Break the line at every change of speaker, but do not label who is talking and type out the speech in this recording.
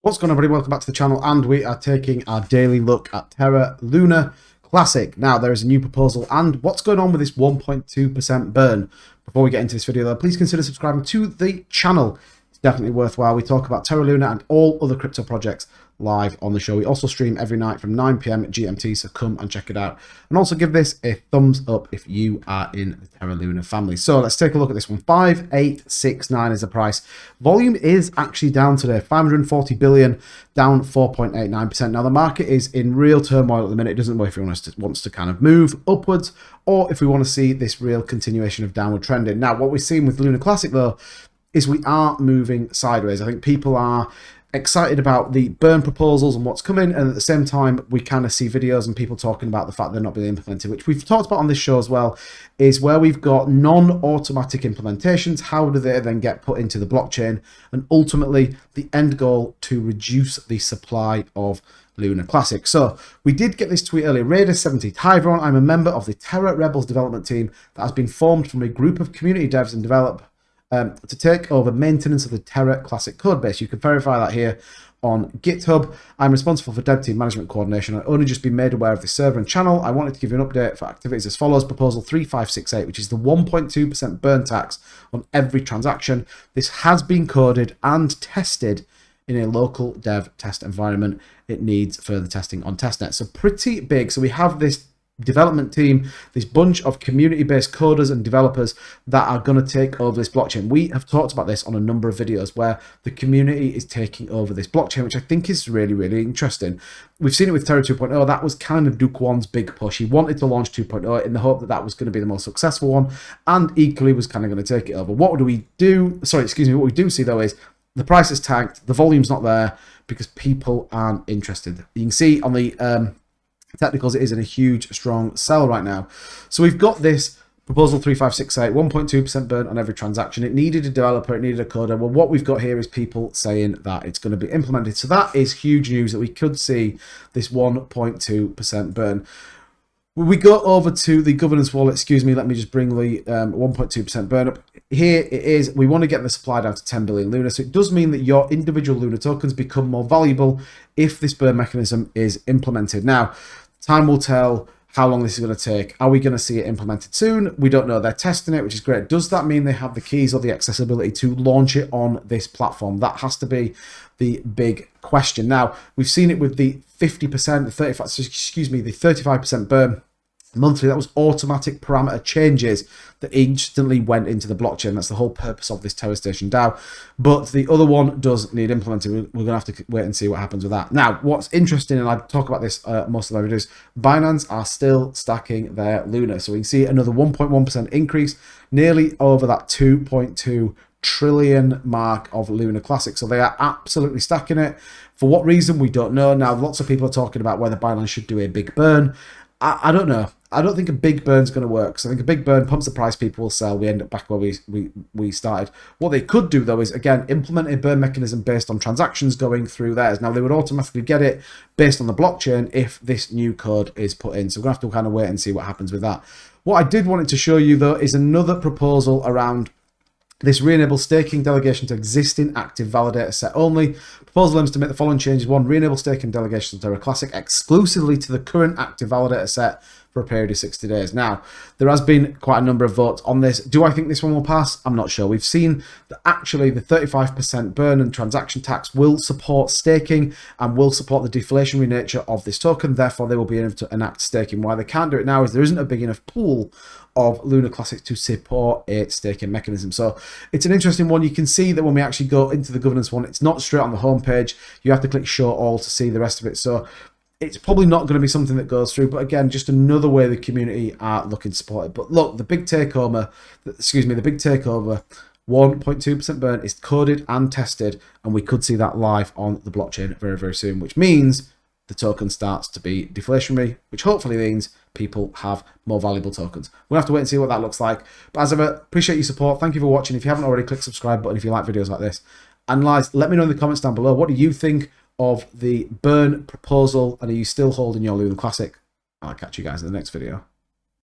What's going on, everybody? Welcome back to the channel, and we are taking our daily look at Terra Luna Classic. Now, there is a new proposal, and what's going on with this 1.2% burn? Before we get into this video, though, please consider subscribing to the channel. It's definitely worthwhile. We talk about Terra Luna and all other crypto projects live on the show. We also stream every night from 9 PM GMT, so come and check it out. And also give this a thumbs up if you are in the Terra Luna family. So let's take a look at this one. 5869 is the price. Volume is actually down today. 540 billion, down 4.89%. Now the market is in real turmoil at the minute. It doesn't know if it wants to kind of move upwards or if we want to see this real continuation of downward trending. Now what we're seeing with Luna Classic though is we are moving sideways. I think people are excited about the burn proposals and what's coming, and at the same time we kind of see videos and people talking about the fact they're not being implemented, which we've talked about on this show as well, is where we've got non-automatic implementations. How do they then get put into the blockchain, and ultimately the end goal to reduce the supply of Luna Classic. So we did get this tweet earlier. Raider70, hi everyone, I'm a member of the Terra Rebels development team that has been formed from a group of community devs and developers to take over maintenance of the Terra Classic codebase. You can verify that here on GitHub. I'm responsible for dev team management coordination. I've only just been made aware of the server and channel. I wanted to give you an update for activities as follows. Proposal 3568, which is the 1.2% burn tax on every transaction. This has been coded and tested in a local dev test environment. It needs further testing on testnet. So pretty big. So we have this development team, this bunch of community-based coders and developers that are going to take over this blockchain. We have talked about this on a number of videos where the community is taking over this blockchain, which I think is really, really interesting. We've seen it with Terra 2.0. That was kind of Duke One's big push. He wanted to launch 2.0 in the hope that that was going to be the most successful one, and equally was kind of going to take it over. What do we do? Sorry, excuse me. What we do see though is the price is tanked, the volume's not there because people aren't interested. You can see on the technicals, it is in a huge, strong sell right now. So we've got this proposal 3568, 1.2% burn on every transaction. It needed a developer, it needed a coder. Well, what we've got here is people saying that it's going to be implemented. So that is huge news that we could see this 1.2% burn. When we go over to the governance wallet, excuse me, let me just bring the 1.2% burn up. Here it is. We want to get the supply down to 10 billion Luna. So it does mean that your individual Luna tokens become more valuable if this burn mechanism is implemented. Now, time will tell how long this is going to take. Are we going to see it implemented soon? We don't know. They're testing it, which is great. Does that mean they have the keys or the accessibility to launch it on this platform? That has to be the big question. Now, we've seen it with the 50%, the 35, excuse me, the 35% burn monthly. That was automatic parameter changes that instantly went into the blockchain. That's the whole purpose of this Terra Station DAO. But the other one does need implementing. We're going to have to wait and see what happens with that. Now, what's interesting, and I talk about this most of my videos, Binance are still stacking their Luna. So we can see another 1.1% increase, nearly over that 2.2 trillion mark of Luna Classic. So they are absolutely stacking it. For what reason, we don't know. Now, lots of people are talking about whether Binance should do a big burn. I don't know. I don't think a big burn's going to work. So I think a big burn pumps the price, people will sell. We end up back where we started. What they could do, though, is, again, implement a burn mechanism based on transactions going through theirs. Now, they would automatically get it based on the blockchain if this new code is put in. So we're going to have to kind of wait and see what happens with that. What I did want to show you, though, is another proposal around this re-enable staking delegation to existing active validator set only. Proposal aims to make the following changes. 1. Re-enable staking delegation to Terra Classic exclusively to the current active validator set for a period of 60 days. Now, there has been quite a number of votes on this. Do I think this one will pass? I'm not sure. We've seen that actually the 35% burn and transaction tax will support staking and will support the deflationary nature of this token. Therefore, they will be able to enact staking. Why they can't do it now is there isn't a big enough pool of Luna Classic to support a staking mechanism. So it's an interesting one. You can see that when we actually go into the governance one, it's not straight on the homepage. You have to click show all to see the rest of it. So it's probably not going to be something that goes through, but again, just another way the community are looking to support it. But look, the big takeover, 1.2% burn is coded and tested, and we could see that live on the blockchain very, very soon, which means the token starts to be deflationary, which hopefully means people have more valuable tokens. We'll have to wait and see what that looks like. But as ever, appreciate your support. Thank you for watching. If you haven't already, click subscribe button if you like videos like this. And guys, let me know in the comments down below, what do you think of the burn proposal, and are you still holding your Luna Classic? I'll catch you guys in the next video.